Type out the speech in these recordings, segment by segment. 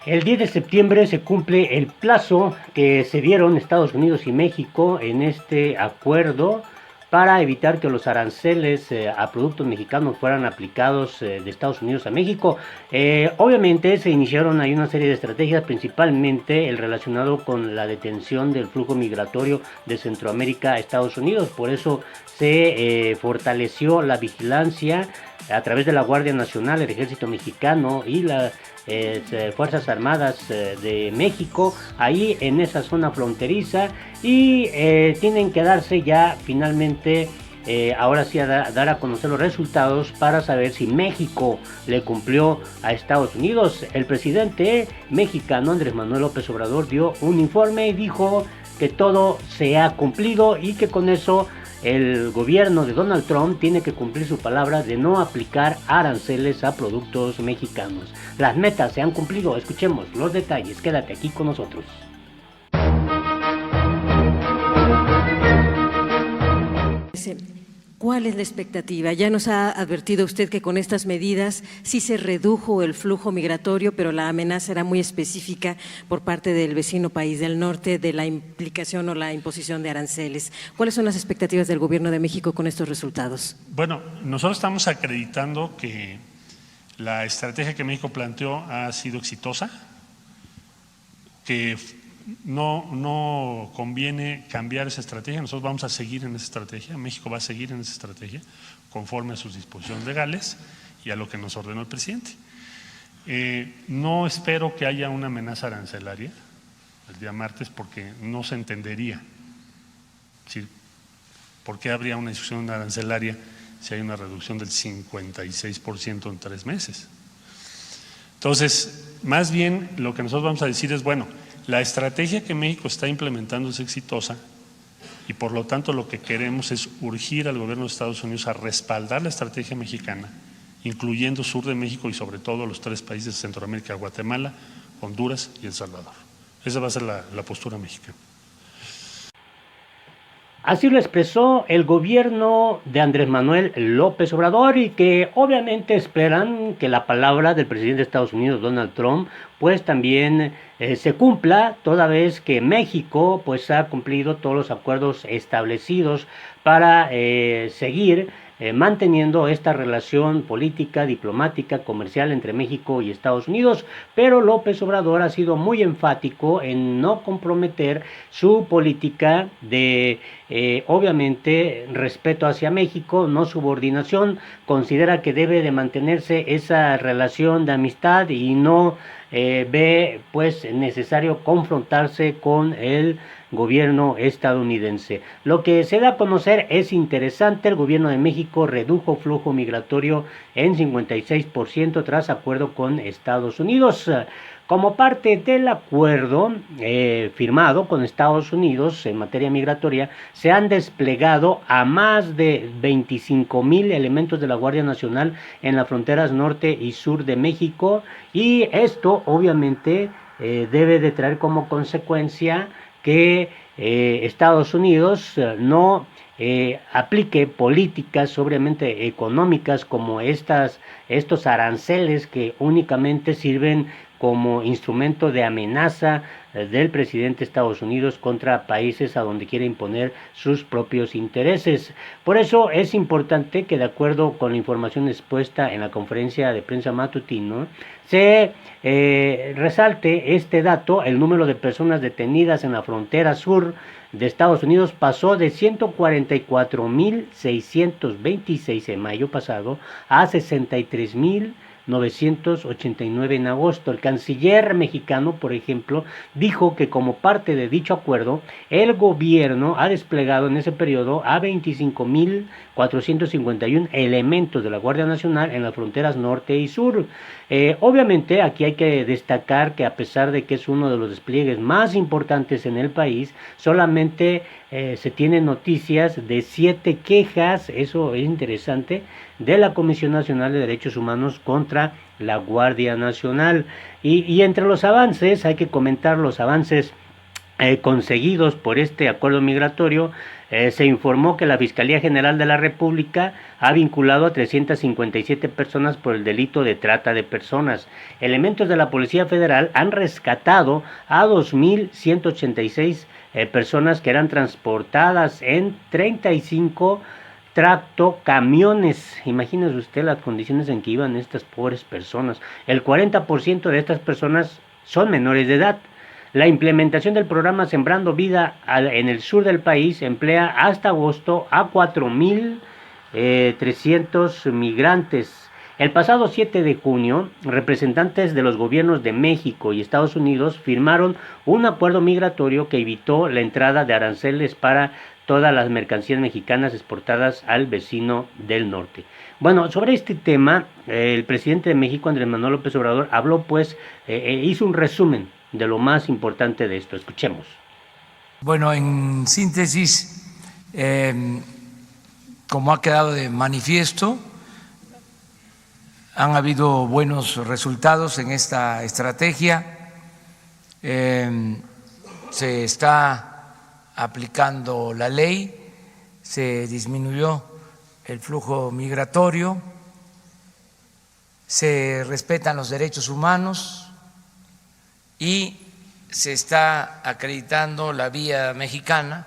El 10 de septiembre se cumple el plazo que se dieron Estados Unidos y México en este acuerdo para evitar que los aranceles a productos mexicanos fueran aplicados de Estados Unidos a México. Obviamente se iniciaron ahí una serie de estrategias, principalmente el relacionado con la detención del flujo migratorio de Centroamérica a Estados Unidos. Por eso se fortaleció la vigilancia a través de la Guardia Nacional, el Ejército Mexicano y las Fuerzas Armadas de México, ahí en esa zona fronteriza, y tienen que darse ya finalmente, ahora sí, dar a conocer los resultados para saber si México le cumplió a Estados Unidos. El presidente mexicano Andrés Manuel López Obrador dio un informe y dijo que todo se ha cumplido y que con eso el gobierno de Donald Trump tiene que cumplir su palabra de no aplicar aranceles a productos mexicanos. Las metas se han cumplido, escuchemos los detalles, quédate aquí con nosotros. ¿Cuál es la expectativa? Ya nos ha advertido usted que con estas medidas sí se redujo el flujo migratorio, pero la amenaza era muy específica por parte del vecino país del norte de la implicación o la imposición de aranceles. ¿Cuáles son las expectativas del Gobierno de México con estos resultados? Bueno, nosotros estamos acreditando que la estrategia que México planteó ha sido exitosa, que no conviene cambiar esa estrategia. Nosotros vamos a seguir en esa estrategia, México va a seguir en esa estrategia conforme a sus disposiciones legales y a lo que nos ordenó el presidente. No espero que haya una amenaza arancelaria el día martes, porque no se entendería. Es decir, ¿por qué habría una discusión arancelaria si hay una reducción del 56% en 3 meses? Entonces, más bien lo que nosotros vamos a decir es, bueno, la estrategia que México está implementando es exitosa y por lo tanto lo que queremos es urgir al gobierno de Estados Unidos a respaldar la estrategia mexicana, incluyendo sur de México y sobre todo los 3 países de Centroamérica: Guatemala, Honduras y El Salvador. Esa va a ser la postura mexicana. Así lo expresó el gobierno de Andrés Manuel López Obrador, y que obviamente esperan que la palabra del presidente de Estados Unidos, Donald Trump, pues también se cumpla, toda vez que México pues ha cumplido todos los acuerdos establecidos para seguir manteniendo esta relación política, diplomática, comercial entre México y Estados Unidos. Pero López Obrador ha sido muy enfático en no comprometer su política de obviamente respeto hacia México, no subordinación. Considera que debe de mantenerse esa relación de amistad y no ve pues necesario confrontarse con el gobierno estadounidense. Lo que se da a conocer es interesante: el gobierno de México redujo flujo migratorio en 56% tras acuerdo con Estados Unidos. Como parte del acuerdo firmado con Estados Unidos en materia migratoria, se han desplegado a más de 25,000 elementos de la Guardia Nacional en las fronteras norte y sur de México, y esto obviamente debe de traer como consecuencia que Estados Unidos no aplique políticas obviamente económicas como estos aranceles que únicamente sirven como instrumento de amenaza del presidente de Estados Unidos contra países a donde quiere imponer sus propios intereses. Por eso es importante que, de acuerdo con la información expuesta en la conferencia de prensa matutino, se resalte este dato: el número de personas detenidas en la frontera sur de Estados Unidos pasó de 144,626 en mayo pasado a 63,989 en agosto. El canciller mexicano, por ejemplo, dijo que como parte de dicho acuerdo, el gobierno ha desplegado en ese periodo a 25,451 elementos de la Guardia Nacional en las fronteras norte y sur. Obviamente aquí hay que destacar que, a pesar de que es uno de los despliegues más importantes en el país, solamente se tienen noticias de 7 quejas, eso es interesante, de la Comisión Nacional de Derechos Humanos contra la Guardia Nacional. Y entre los avances, hay que comentar los avances conseguidos por este acuerdo migratorio. Se informó que la Fiscalía General de la República ha vinculado a 357 personas por el delito de trata de personas. Elementos de la Policía Federal han rescatado a 2.186 personas que eran transportadas en 35 tractocamiones. Imagínese usted las condiciones en que iban estas pobres personas. El 40% de estas personas son menores de edad. La implementación del programa Sembrando Vida en el sur del país emplea hasta agosto a 4.300 migrantes. El pasado 7 de junio, representantes de los gobiernos de México y Estados Unidos firmaron un acuerdo migratorio que evitó la entrada de aranceles para todas las mercancías mexicanas exportadas al vecino del norte. Bueno, sobre este tema, el presidente de México, Andrés Manuel López Obrador, habló hizo un resumen de lo más importante de esto. Escuchemos. Bueno, en síntesis, como ha quedado de manifiesto, han habido buenos resultados en esta estrategia. Se está aplicando la ley, se disminuyó el flujo migratorio, se respetan los derechos humanos y se está acreditando la vía mexicana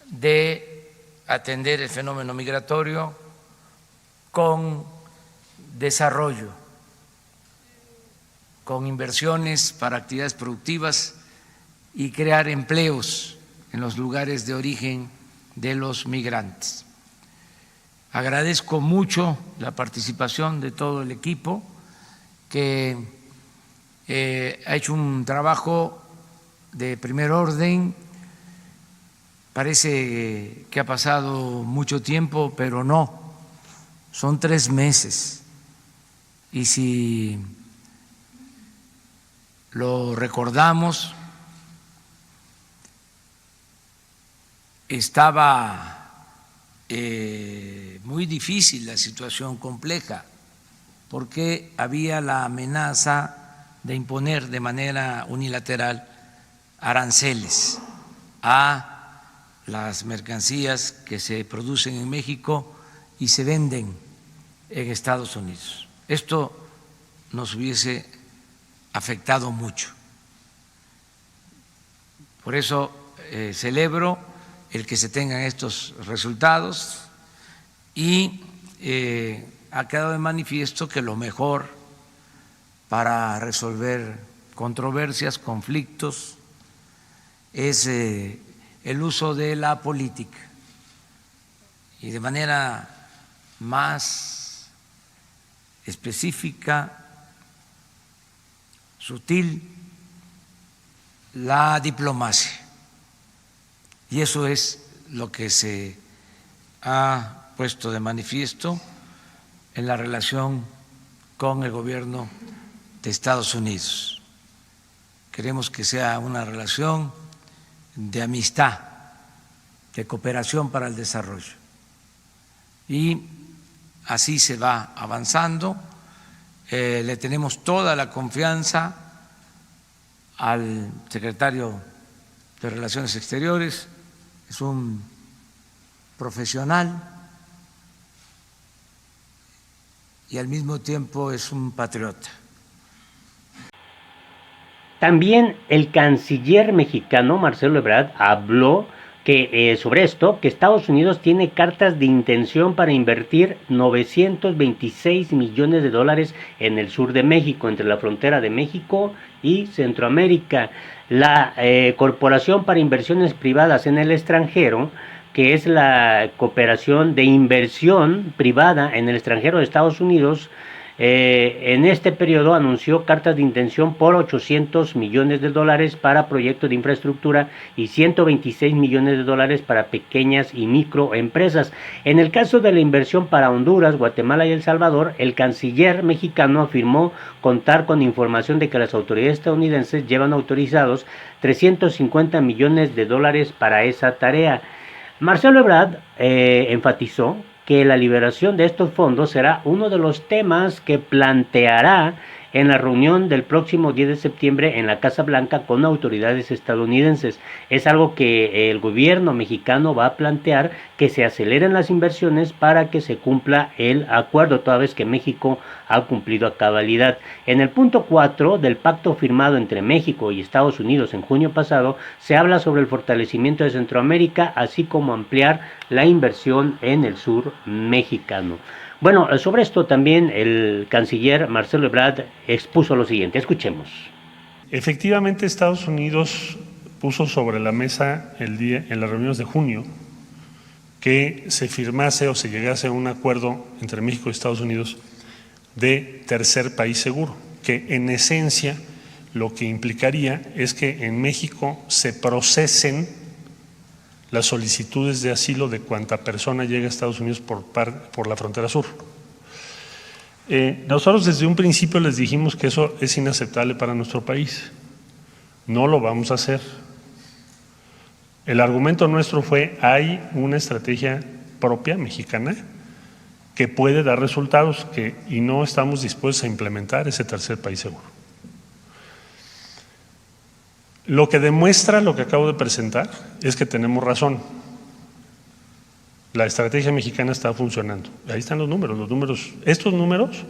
de atender el fenómeno migratorio con desarrollo, con inversiones para actividades productivas y crear empleos en los lugares de origen de los migrantes. Agradezco mucho la participación de todo el equipo que ha hecho un trabajo de primer orden. Parece que ha pasado mucho tiempo, pero no, son 3 meses. Y si lo recordamos, estaba muy difícil la situación, compleja, porque había la amenaza de imponer de manera unilateral aranceles a las mercancías que se producen en México y se venden en Estados Unidos. Esto nos hubiese afectado mucho. Por eso celebro el que se tengan estos resultados y ha quedado de manifiesto que lo mejor para resolver controversias, conflictos, es el uso de la política y de manera más específica, sutil, la diplomacia. Y eso es lo que se ha puesto de manifiesto en la relación con el gobierno de Estados Unidos. Queremos que sea una relación de amistad, de cooperación para el desarrollo. Y así se va avanzando. Le tenemos toda la confianza al secretario de Relaciones Exteriores, es un profesional y al mismo tiempo es un patriota. También el canciller mexicano Marcelo Ebrard habló sobre esto, que Estados Unidos tiene cartas de intención para invertir 926 millones de dólares en el sur de México, entre la frontera de México y Centroamérica. La Corporación para Inversiones Privadas en el Extranjero, que es la cooperación de inversión privada en el extranjero de Estados Unidos, en este periodo anunció cartas de intención por 800 millones de dólares para proyectos de infraestructura y 126 millones de dólares para pequeñas y microempresas. En el caso de la inversión para Honduras, Guatemala y El Salvador, el canciller mexicano afirmó contar con información de que las autoridades estadounidenses llevan autorizados 350 millones de dólares para esa tarea. Marcelo Ebrard enfatizó que la liberación de estos fondos será uno de los temas que planteará en la reunión del próximo 10 de septiembre en la Casa Blanca con autoridades estadounidenses. Es algo que el gobierno mexicano va a plantear, que se aceleren las inversiones para que se cumpla el acuerdo, toda vez que México ha cumplido a cabalidad. En el punto 4 del pacto firmado entre México y Estados Unidos en junio pasado, se habla sobre el fortalecimiento de Centroamérica, así como ampliar la inversión en el sur mexicano. Bueno, sobre esto también el canciller Marcelo Ebrard expuso lo siguiente. Escuchemos. Efectivamente, Estados Unidos puso sobre la mesa en las reuniones de junio que se firmase o se llegase a un acuerdo entre México y Estados Unidos de tercer país seguro, que en esencia lo que implicaría es que en México se procesen las solicitudes de asilo de cuanta persona llega a Estados Unidos por la frontera sur. Nosotros desde un principio les dijimos que eso es inaceptable para nuestro país. No lo vamos a hacer. El argumento nuestro fue: hay una estrategia propia mexicana que puede dar resultados y no estamos dispuestos a implementar ese tercer país seguro. Lo que demuestra lo que acabo de presentar es que tenemos razón. La estrategia mexicana está funcionando. Ahí están los números. Estos números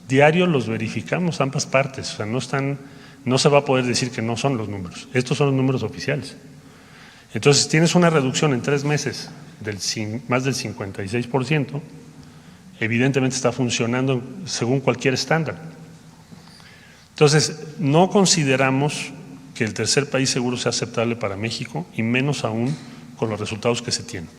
diarios los verificamos ambas partes. O sea, no se va a poder decir que no son los números. Estos son los números oficiales. Entonces, tienes una reducción en 3 meses más del 56%. Evidentemente está funcionando según cualquier estándar. Entonces, no consideramos que el tercer país seguro sea aceptable para México, y menos aún con los resultados que se tienen.